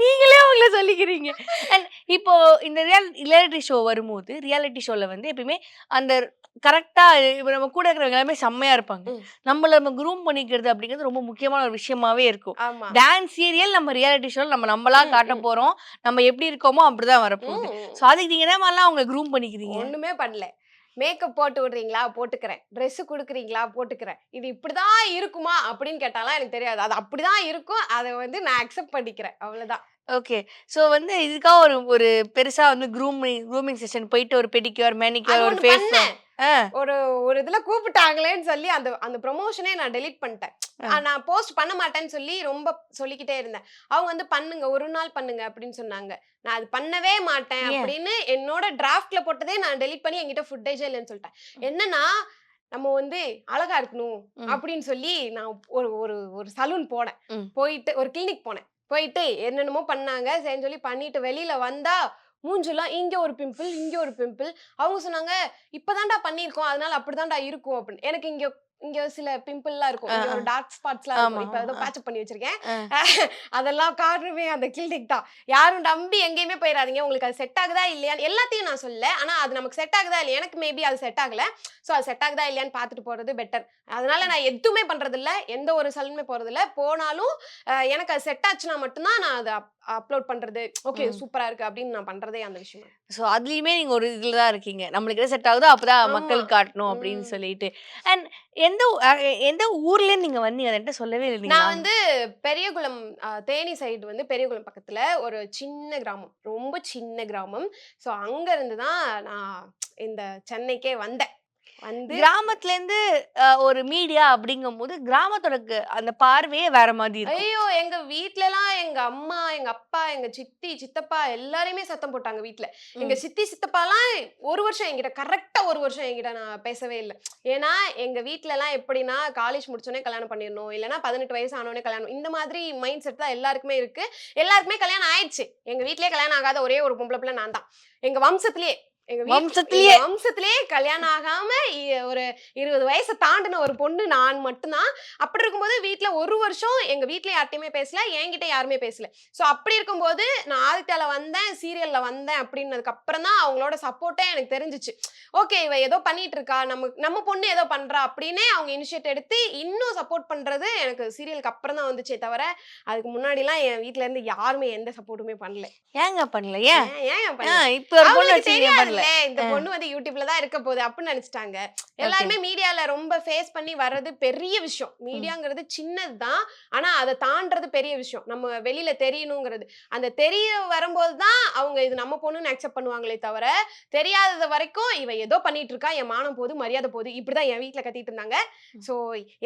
நீங்களே உங்கள சொல்லிக்கிறீங்க. அண்ட் இப்போ இந்த ரியாலிட்டி ஷோ வரும்போது, ரியாலிட்டி ஷோல வந்து எப்பயுமே அந்த கரெக்ட்டா இப்ப நம்ம கூட இருக்கிறவங்க எல்லாமே செம்மையா இருப்பாங்க. ம். நம்ம குரூம் பண்ணிக்கிறது அப்படிங்கிறது ரொம்ப முக்கியமான ஒரு விஷயமாவே இருக்கும். ஆமா. டான்ஸ் சீரியல் நம்ம ரியாலிட்டி ஷோல நம்மளா ம், காட்ட ம். போறோம். நம்ம எப்படி இருக்கோமோ அப்படிதான் வரப்போகுது. ம். ஸோ அதுக்கு நீங்க என்ன மாரிலாம் அவங்கள குரூம் பண்ணிக்கிறீங்க? ஒண்ணுமே பண்ணல. மேக்கப் போட்டு விடுறீங்களா? போட்டுக்கிறேன். ட்ரெஸ் குடுக்குறீங்களா? போட்டுக்கிறேன். இது இப்படிதான் இருக்குமா? அப்படின்னு கேட்டாலாம் எனக்கு தெரியாது. அது அப்படிதான் இருக்கும். அத வந்து நான் அக்செப்ட் பண்ணிக்கிறேன். அவ்வளவுதான். ஓகே. ஸோ வந்து இதுக்காக ஒரு ஒரு பெருசா வந்து க்ரூமிங் செஷன் போயிட்டு ஒரு பெடிக்யூர், அது மேனிக்யூர், ஒரு ஒண்ணு ஃபேஸ் பண்ணேன். ஆ, ஒரு ஒரு இதுல கூப்பிட்டாங்களேன்னு சொல்லி அந்த அந்த ப்ரமோஷனே நான் டெலீட் பண்ணிட்டேன். ஆ. நான் போஸ்ட் பண்ண மாட்டேன்னு சொல்லி ரொம்ப சொல்லிக்கிட்டே இருந்தேன். அவங்க வந்து பண்ணுங்க, ஒரு நாள் பண்ணுங்க அப்படின்னு சொன்னாங்க. நான் அது பண்ணவே மாட்டேன் ஏன்? அப்படின்னு என்னோட டிராஃப்ட்ல போட்டதே நான் டெலீட் பண்ணி என்கிட்ட ஃபுட்டேஜே இல்லன்னு சொல்லிட்டேன். என்னன்னா, நம்ம வந்து அழகா இருக்கணும் ம், அப்படின்னு சொல்லி நான் ஒரு ஒரு ஒரு சலூன் போனேன். ம். போயிட்டு ஒரு கிளினிக் போனேன். போயிட்டு என்னென்னமோ பண்ணாங்க. சரின்னு சொல்லி பண்ணிட்டு வெளியில வந்தா, மூஞ்சிலாம் இங்க ஒரு பிம்பிள், இங்க ஒரு பிம்பிள். அவங்க சொன்னாங்க, "இப்ப தான்டா பண்ணியிருக்கோம். அதனால அப்படிதான்டா இருக்கும்" அப்படின்னு. எனக்கு இங்க இங்க சில பிம்பிள்லாம் இருக்கும். ஆ, இங்க ஆ. ஒரு டார்க் ஸ்பாட்ஸ்லாம் இருக்கும். ஆமா, இப்ப ஏதோ ஆமா. பேட்சப் பண்ணி வச்சிருக்கேன். ஆ, அதெல்லாம் காரணமே அந்த கிளினிக் தான். யாரும் நம்பி எங்கேயுமே போயிறாதீங்க. உங்களுக்கு அது செட் ஆகுதா இல்லையான்னு எல்லாத்தையும் நான் சொல்லல. ஆனா அது நமக்கு செட் ஆகுதா இல்லையா? எனக்கு மேபி அது செட் ஆகல. சோ அது செட் ஆகுதா இல்லையான்னு பார்த்துட்டு போறது பெட்டர். அதனால நான் எதுவுமே பண்றதில்ல. எந்த ஒரு சலூனுமே போறதில்ல. போனாலும் எனக்கு அது செட் ஆச்சுன்னா மட்டும் தான் நான் அத அப்லோட் பண்றது. ஓகே ம். சூப்பரா இருக்கு அப்படின்னு நான் பண்றதே அந்த விஷயம் தான். ஸோ அதுலயுமே நீங்க ஒரு இதுல தான் இருக்கீங்க. நம்மளுக்கு எது செட் ஆகுதோ அப்பதான் ஆமா. மக்களுக்கு காட்டணும் அப்படின்னு ம். சொல்லிட்டு. அண்ட் எந்த ஊர்லேருந்து நீங்க வந்தீங்க? அத என்ட்ட சொல்லவே இல்ல நீங்க. நான் வந்து பெரியகுளம் தேனி சைடு வந்து பெரியகுளம் பக்கத்துல ஒரு சின்ன கிராமம். ரொம்ப சின்ன கிராமம். ஸோ அங்க இருந்து தான் நான் இந்த சென்னைக்கே வந்தேன். வந்து கிராமத்துலேருந்து ஒரு மீடியா அப்படிங்கும்போது, கிராமத்தோட அந்த பார்வையே வேற மாதிரி இருக்கும். ஐயோ! எங்க வீட்லலாம் எங்க அம்மா, எங்க அப்பா, எங்க சித்தி, சித்தப்பா எல்லாரையுமே சத்தம் போட்டாங்க வீட்ல. எங்க ம். சித்தி, சித்தப்பாலாம் 1 வருஷம் என்கிட்ட கரெக்ட்டா 1 வருஷம் என்கிட்ட நான் பேசவே இல்ல. ஏன்னா, எங்க வீட்லலாம் எப்படின்னா, காலேஜ் முடிச்சோனே கல்யாணம் பண்ணிறணும். இல்லன்னா 18 வயசு ஆனோனே கல்யாணம். இந்த மாதிரி மைண்ட் செட் தான் எல்லாருக்குமே இருக்கு. எல்லாருக்குமே கல்யாணம் ஆயிடுச்சு. எங்க வீட்லயே கல்யாணம் ஆகாத ஒரே ஒரு பொம்பள பிள்ள நான் தான். எங்க வம்சத்திலேயே. எங்க வம்சத்திலேயே வம்சத்திலேயே கல்யாணம் ஆகாம ஒரு 20 வயசை தாண்டின ஒரு பொண்ணு நான் மட்டும்தான். அப்படி இருக்கும்போது வீட்ல ஒரு வருஷம் எங்க வீட்ல யார்ட்டையுமே பேசல, என்கிட்ட யாருமே பேசல. சோ அப்படி இருக்கும்போது நான் ஆதித்யால வந்தேன், சீரியல்ல வந்தேன் அப்படின்னதுக்கு அப்புறம் தான் அவங்களோட சப்போர்ட்டே எனக்கு தெரிஞ்சுச்சு. ஓகே, இவ ஏதோ பண்ணிட்டு இருக்கா, நம்ம பொண்ணு ஏதோ பண்றா அப்படின்னே அவங்க இனிஷியேட் எடுத்து இன்னும் சப்போர்ட் பண்றது எனக்கு சீரியலுக்கு அப்புறம் தான் வந்துச்சே தவிர, அதுக்கு முன்னாடிலாம் என் வீட்ல இருந்து யாருமே எந்த சப்போர்ட்டுமே பண்ணல. ஏங்க பண்ணல? ஏன் ஏன் பண்ணல? இப்ப ஒரு பொண்ணு அவங்களுக்கு வச்சு ஏன் பண்ணல? தெரியாதுல்ல இந்த பொண்ணு வந்து யூடியூப்ல தான் இருக்க போகுது அப்படின்னு நினைச்சிட்டாங்க. எல்லாருமே மீடியால ரொம்ப ஃபேஸ் பண்ணி வர்றது பெரிய விஷயம். மீடியாங்கிறது சின்னதுதான், ஆனா அதை தாண்டறது பெரிய விஷயம். நம்ம வெளியில தெரியணுங்கிறது. அந்த தெரிய வரும்போது தான் அவங்க இது நம்ம பொண்ணுன்னு அக்செப்ட் பண்ணுவாங்களே தவிர, தெரியாதது வரைக்கும் இவ ஏதோ பண்ணிட்டு இருக்கா, என் மானம் போகுது, மரியாதை போகுது, இப்படிதான் என் வீட்ல கத்திட்டு இருந்தாங்க. சோ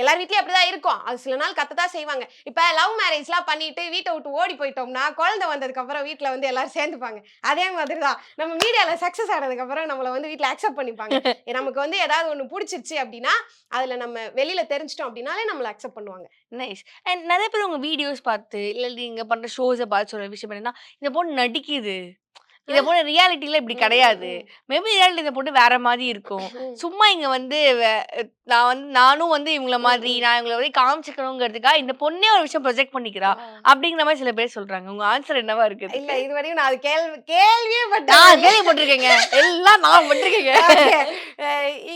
எல்லார் வீட்லயும் அப்படிதான் இருக்கும். அது சில நாள் கத்ததான் செய்வாங்க. இப்ப லவ் மேரேஜ்லாம் பண்ணிட்டு வீட்டை விட்டு ஓடி போயிட்டோம்னா, குழந்தை வந்ததுக்கு அப்புறம் வீட்ல வந்து எல்லாரும் சேர்ந்துப்பாங்க. அதே மாதிரிதான் நம்ம மீடியால சக்சஸ் ஆனதுக்கு அப்புறம் நம்மள வந்து வீட்ல அக்செப்ட் பண்ணிப்பாங்க. நமக்கு வந்து ஏதாவது ஒண்ணு பிடிச்சிருச்சு அப்படின்னா, அதுல நம்ம வெளியில தெரிஞ்சிட்டோம் அப்படின்னாலே நம்மள அக்செப்ட் பண்ணுவாங்க. நைஸ். அண்ட் நெறைய பேர் உங்க வீடியோஸ் பார்த்து, இல்ல நீங்க பண்ற ஷோஸ பார்த்து சொல்ற விஷயம் என்னன்னா, இந்த பொண்ணு நடிக்குது. இந்த பொண்ணு ரியாலிட்டில இப்படி கிடையாது. மேபி ரியாலிட்டி இந்த பொண்ணு வேற மாரி இருக்கும். சும்மா இங்க வந்து நானும் வந்து இவங்கள மாதிரி, நான் இவங்கள வந்து காமிச்சுக்கணுங்கிறதுக்காக இந்த பொண்ணே ஒரு விஷயம் ப்ரொஜெக்ட் பண்ணிக்கிறா. அப்படிங்கிற மாரி சில பேர் சொல்றாங்க. உங்க ஆன்சர் என்னவா இருக்கு இல்ல இதுக்கு? இதுவரையும் நான் அது கேள்வியே நான் கேள்விப்பட்டிருக்கேங்க. எல்லாம் நான் பட்டிருக்கேங்க.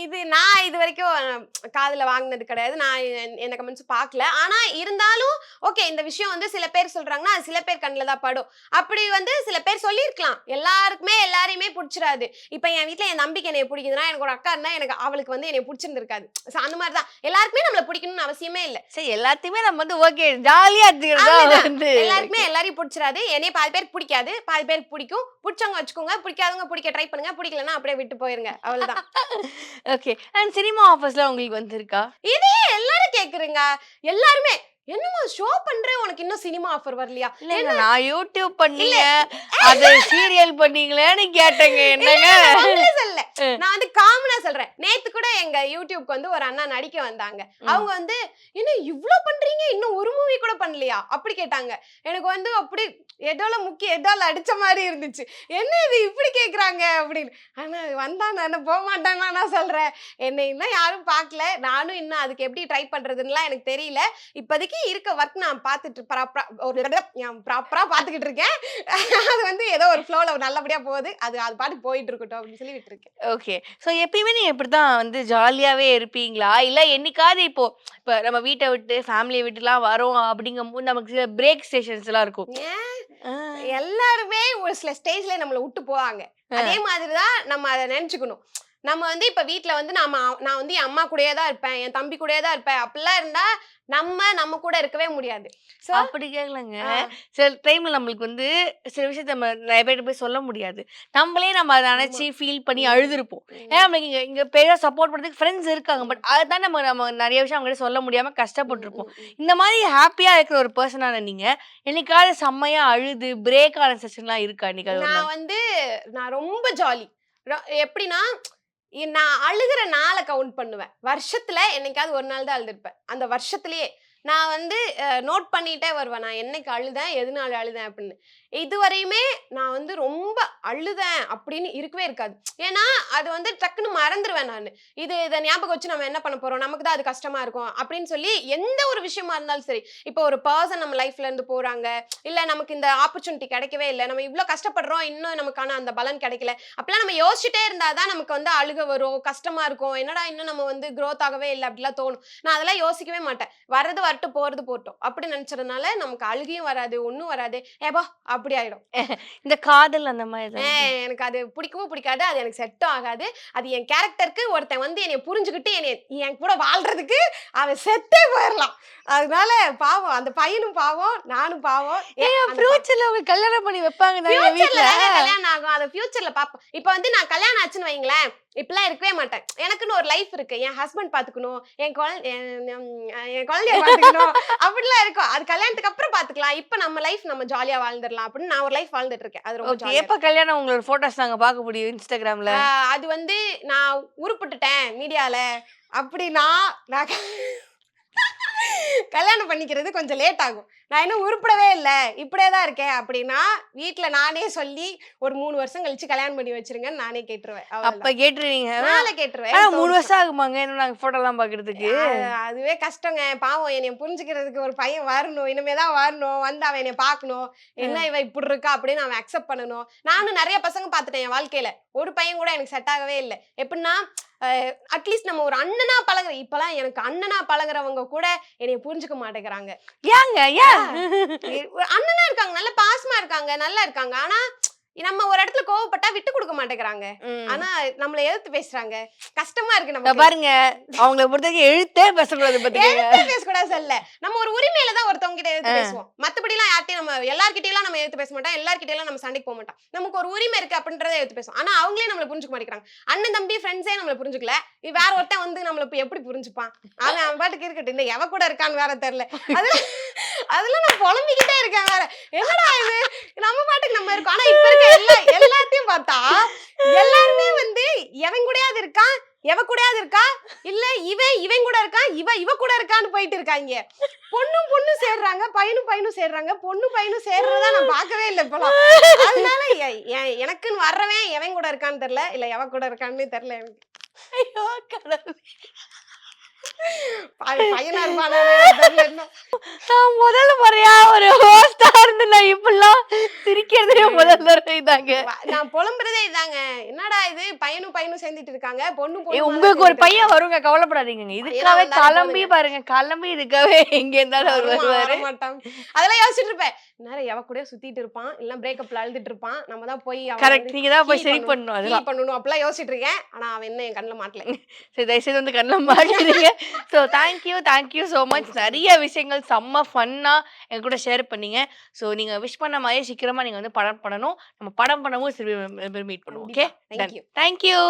இது நான் இது வரைக்கும் காதுல வாங்குனது கிடையாது. நான் எந்த கமெண்ட்ஸும் பார்க்கல. ஆனா இருந்தாலும் ஓகே, இந்த விஷயம் வந்து சில பேர் சொல்றாங்கன்னா, அது சில பேர் கண்ணுல தான் படும். அப்படி வந்து சில பேர் சொல்லியிருக்கலாம். எல்லாருக்குமே எல்லாரையுமே புடிச்சிராது. இப்ப என் வீட்ல என் தம்பிக்கு என்னைய பிடிக்குதுன்னா, எனக்கு ஒரு அக்கா இருந்தா எனக்கு அவளுக்கு வந்து என்னைய பிடிச்சிருந்திருக்காது. சோ அந்த மாதிரி தான். எல்லாருக்குமே நம்மள பிடிக்கணும்னு அவசியமே இல்ல. சரி, எல்லாத்தையுமே நம்ம வந்து ஓகே ஜாலியா எடுத்துக்கிறது தான் வந்து எல்லாருக்குமே எல்லாரையும் பிடிச்சிராது. என்னைய பாதி பேருக்கு பிடிக்காது, பாதி பேருக்கு பிடிக்கும். பிடிச்சவங்க வச்சுக்கோங்க, பிடிக்காதவங்க பிடிக்க ட்ரை பண்ணுங்க. பிடிக்கலன்னா அப்படியே விட்டு போயிருங்க. அவ்வளவுதான். ஓகே. அண்ட் சினிமா ஆஃபர்ஸ்லாம் உங்களுக்கு வந்திருக்கா? இதே எல்லாரும் கேக்குறீங்க. எல்லாருமே என்னம்மா ஷோ பண்ற, உனக்கு இன்னும் சினிமா ஆஃபர் வரலையா? இல்லங்க, நான் யூடியூப் பண்ணீங்க, அது சீரியல் பண்ணீங்களேன்னு கேட்டேங்க. என்னங்க? சொல்லல. நான் வந்து காமனா சொல்றேன். நேத்து கூட எங்க யூடியூப்க்கு வந்து ஒரு அண்ணா நடிக்க வந்தாங்க. அவங்க வந்து என்ன இவ்ளோ பண்றீங்க, இன்னும் ஒரு மூவி கூட பண்ணலையா அப்படி கேட்டாங்க. எனக்கு வந்து அப்படி எதோல எதோல அடிச்ச மாதிரி இருந்துச்சு. என்ன இது இப்படி கேக்குறாங்க அப்படின்னு. ஆனா வந்தா நான் போக மாட்டேன்னா நான் சொல்றேன். என்னை இன்னும் யாரும் பார்க்கல. நானும் இன்னும் அதுக்கு எப்படி ட்ரை பண்றதுன்னுலாம் எனக்கு தெரியல. இப்போதைக்கு இருக்க ஒர்க் நான் பார்த்துட்டு ப்ராப்பரா பார்த்துக்கிட்டு இருக்கேன். அது வந்து ஏதோ ஒரு ஃப்ளோல நல்லபடியா போகுது. அது பாட்டுக்கு போயிட்டு இருக்கட்டும் அப்படின்னு சொல்லி விட்டுருக்கேன். ஓகே. ஸோ எப்பயுமே நீங்க இப்படித்தான் வந்து ஜாலியாவே இருப்பீங்களா? இல்ல என்னைக்காவது இப்ப நம்ம வீட்ட விட்டு, ஃபேமிலிய விட்டுலாம் வரோம் அப்படிங்கும்போது நமக்கு சில பிரேக் ஸ்டேஷன்ஸ்லாம் இருக்கும். ஏன் ஆ. எல்லாருமே ஒரு சில ஸ்டேஜ்ல நம்மள விட்டு போவாங்க. அதே மாதிரி தான் நம்ம அத நெனச்சுக்கணும். நம்ம வந்து இப்ப வீட்ல வந்து நான் வந்து என் அம்மா கூடயே தான் இருப்பேன், என் தம்பி கூடயே தான் இருப்பேன். அப்படிலாம் இருந்தா நம்ம கூட இருக்கவே முடியாது. சோ அப்படி கேட்கலங்க. சில டைம்ல நம்மளுக்கு வந்து சில விஷயத்த நம்ம நிறைய பேர்ட்ட போய் சொல்ல முடியாது. நம்மளே நம்ம அத நினைச்சு ஃபீல் பண்ணி அழுதுருப்போம். ஏன்னா நம்மளுக்கு இங்க இங்க பெரியா சப்போர்ட் பண்றதுக்கு ஃப்ரெண்ட்ஸ் இருக்காங்க. பட் அதுதான் நம்ம நிறைய விஷயம் அவங்ககிட்ட சொல்ல முடியாம கஷ்டப்பட்டுருப்போம். இந்த மாதிரி ஹாப்பியா இருக்கிற ஒரு பெர்சனான நீங்க என்னைக்காவது செம்மையா அழுது பிரேக் ஆன செஷன்லாம் இருக்கா என்னைக்காவது ஒரு நாள்? நான் ரொம்ப ஜாலி. எப்படின்னா, நான் அழுகுற நாள கவுண்ட் பண்ணுவேன். வருஷத்துல என்னைக்காவது ஒரு நாள் தான் அழுதுருப்பேன். அந்த வருஷத்திலேயே. நான் வந்து நோட் பண்ணிட்டே வருவேன். நான் என்னைக்கு அழுதேன், எதனால அழுதேன் அப்படின்னு. இதுவரையுமே நான் வந்து ரொம்ப அழுதேன் அப்படின்னு இருக்கவே இருக்காது. ஏன்னா, அது வந்து டக்குன்னு மறந்துருவேன் நானு. இத ஞாபகம் வச்சு நம்ம என்ன பண்ண போறோம்? நமக்கு தான் அது கஷ்டமா இருக்கும் அப்படின்னு சொல்லி எந்த ஒரு விஷயமா இருந்தாலும் சரி. இப்போ ஒரு பெர்சன் நம்ம லைஃப்ல இருந்து போறாங்க. இல்ல நமக்கு இந்த ஆப்பர்ச்சுனிட்டி கிடைக்கவே இல்ல. நம்ம இவ்ளோ கஷ்டப்படுறோம். இன்னும் நமக்கான அந்த பலன் கிடைக்கல. அப்பலாம் நம்ம யோசிச்சுட்டே இருந்தா தான் நமக்கு வந்து அழுக வரும். கஷ்டமா இருக்கும். என்னடா இன்னும் நம்ம வந்து குரோத் ஆகவே இல்ல அப்படிலாம் தோணும். நான் அதெல்லாம் யோசிக்கவே மாட்டேன். வர்றது வரட்டும், போறது போகட்டும். அப்படி நினைச்சறதுனால நமக்கு அழுகையும் வராது, ஒண்ணும் வராது. ஏப்பா அப்படி ஆயிடும். இந்த காதல் அந்த மாதிரி ஏதாவது? எனக்கு அது பிடிக்கவும் பிடிக்காது. அது எனக்கு செட்டும் ஆகாது. அது என் கேரக்டருக்கு ஒருத்தன் வந்து என்னைய புரிஞ்சுகிட்டு என் கூட வாழ்றதுக்கு அவன் செத்தே போயிரலாம். அதனால பாவம் அந்த பையனும் பாவம், நானும் பாவம். ஃபியூச்சர்ல உங்களுக்கு கல்யாணம் பண்ணி வைப்பாங்க தானே ஃபியூச்சர்ல வீட்ல? கல்யாணம் ஆகும். அத ஃபியூச்சர்ல பாப்போம். இப்ப வந்து நான் கல்யாணம் ஆச்சுன்னு வைங்களேன், இப்படிலாம் இருக்கவே மாட்டேன். எனக்குன்னு ஒரு லைஃப் இருக்கு. என் ஹஸ்பண்ட் பாத்துக்கணும். என் குழந்தைய பாத்துக்கணும். அப்படிலாம் இருக்கும். அது கல்யாணத்துக்கு அப்புறம் பாத்துக்கலாம். இப்ப நம்ம லைஃப் நம்ம ஜாலியா வாழ்ந்துடலாம் அப்படின்னு நான் ஒரு லைஃப் வாழ்ந்துட்டு இருக்கேன். அது ரொம்ப ஓகே. ஜாலியா எப்ப கல்யாணம் உங்களோட போட்டோஸ் நாங்க பார்க்க முடியும் Instagramல? அது வந்து நான் உருப்பிட்டுட்டேன் மீடியால அப்படின்னா நான் கல்யாணம் பண்ணிக்கிறது கொஞ்சம் லேட் ஆகும். நான் இன்னும் உருப்படவே இல்ல. இப்படியே தான் இருக்கேன் அப்படின்னா, வீட்ல நானே சொல்லி ஒரு 3 வருஷம் கழிச்சு கல்யாணம் பண்ணி வச்சுருங்கன்னு நானே கேட்டுருவேன். அப்ப அவ்வளவுதான். கேட்டுருவீங்க. நானே கேட்டுருவேன். ஆனா எனக்கு 3 தோணுச்சுன்னா. வருஷம் ஆகுமாங்க இன்னும் நாங்க ஃபோட்டோலாம் பாக்குறதுக்கு? அதுவே கஷ்டங்க. பாவம் என்னைய புரிஞ்சுக்கிறதுக்கு ஒரு பையன் வரணும். இனிமே தான் வரணும். வந்து அவன் என்னைய பார்க்கணும். என்ன இவ இப்படி இருக்கா அப்படின்னு அவன் அக்செப்ட் பண்ணணும். நானும் நெறைய பசங்க பார்த்துட்டேன் என் வாழ்க்கையில. ஒரு பையன் கூட எனக்கு செட் ஆகவே இல்ல. எப்படின்னா, அட்லீஸ்ட் நம்ம ஒரு அண்ணனா இப்பலாம் எனக்கு அண்ணனா பழகுறவங்க கூட என்னைய புரிஞ்சுக்க மாட்டேங்கிறாங்க. ஏங்க ஏன்? ஒரு அண்ணனா இருக்காங்க. நல்ல பாசமா இருக்காங்க. நல்லா இருக்காங்க. ஆனா நம்ம ஒரு இடத்துல கோவப்பட்டா விட்டு குடுக்க மாட்டேங்கிறாங்க. ஆனா நம்மள எதிர்த்து பேசுறாங்க. கஷ்டமா இருக்கு இங்க நமக்கு. பாருங்க அவங்கள பொறுத்தவரைக்கும் எழுத்தே பேசக்கூடாது பாத்துக்கங்க. எதிர்த்து பேசக்கூடாது சொல்லல. நம்ம ஒரு உரிமையில தான் ஒருத்தவங்க கிட்ட எதிர்த்து பேசுவோம். மத்தபடிலாம் யார்ட்டயும் நம்ம எல்லார்கிட்டயும் நம்ம எதிர்த்து பேச மாட்டோம். எல்லார்கிட்டயும் நம்ம சண்டைக்கு போக மாட்டோம். நமக்கு ஒரு உரிமை இருக்கு அப்படின்றத எதிர்த்து பேசுவோம். ஆனா அவங்களே நம்மள புரிஞ்சுக்க மாட்டேங்கிறாங்க. அண்ணன் தம்பி ஃப்ரெண்ட்ஸே நம்மள புரிஞ்சுக்கல. வேற ஒருத்தன் வந்து நம்மள எப்படி புரிஞ்சுப்பான்? அவன் பாட்டுக்கு இருக்கட்டும். இந்த எவ கூட இருக்கான்னு வேற தெரியல. அதெல்லாம் நான் புலம்பிக்கிட்டே இருக்கேன் வேற. என்னடா இது? நம்ம பாட்டுக்கு நம்ம இருக்கோம். ஆனா இப்ப இருக்க எல்லாத்தையும் பார்த்தா எல்லாருமே வந்து எவன் கூடயாவது இருக்கான், எவ கூடயாவது இருக்கா, இல்ல இவன் கூட இருக்கான், இவ கூட இருக்கான்னு போயிட்டு இருக்காங்க. பொண்ணும் சேர்றாங்க, பையனும் சேர்றாங்க. பையனும் சேர்றதா நான் பார்க்கவே இல்ல இப்பலாம். அதனால எனக்குன்னு வர்றவன் எவன் கூட இருக்கான்னு தெரியல, இல்ல எவ கூட இருக்கான்னு தெரியல எனக்கு. ஐயோ கடவுளே. பையனா இருப்பானா தெரியல இன்னும். நான் முதல் முறையா ஒரு ஹோஸ்டா இருந்து நான் இப்படிலாம் சிரிக்கிறதே முதல் தடவை தாங்க. நான் புலம்புறதே இதாங்க. என்னடா இது பையனும் சேர்ந்துட்டு இருக்காங்க. உங்களுக்கு ஒரு பையன் வருங்க கவலைப்படாதீங்க. இதுக்காகவே கிளம்பி பாருங்க. கிளம்பி இதுக்காகவே எங்க இருந்தாலும் அவர் வருவாரு. அதெல்லாம் யோசிச்சுட்டு இருப்பேன். நேரம் எவ கூட சுத்திட்டு இருப்பான். இல்ல பிரேக்கப்ல அழுதுட்டு இருப்பான். நம்ம தான் போய் கரெக்ட். நீங்க தான் போய் சரி பண்ணணும். அதெல்லாம் பண்ணணும் அப்பலாம் யோசிச்சுட்டு இருக்கேன். ஆனா அவன் என்ன என் கண்ணுல மாட்டல. சரி தயவு செய்து வந்து கண்ணில் மாட்டிடுங்க. So thank you so much. நிறைய விஷயங்கள் செம்ம ஃபன்னா எங்க கூட ஷேர் பண்ணீங்க. ஸோ நீங்க விஷ் பண்ண மாதிரியே சீக்கிரமா நீங்க வந்து படம் பண்ணணும். நம்ம படம் பண்ணவும் மீட் பண்ணுவோம். ஓகே. தேங்க்யூ. தேங்க்யூ.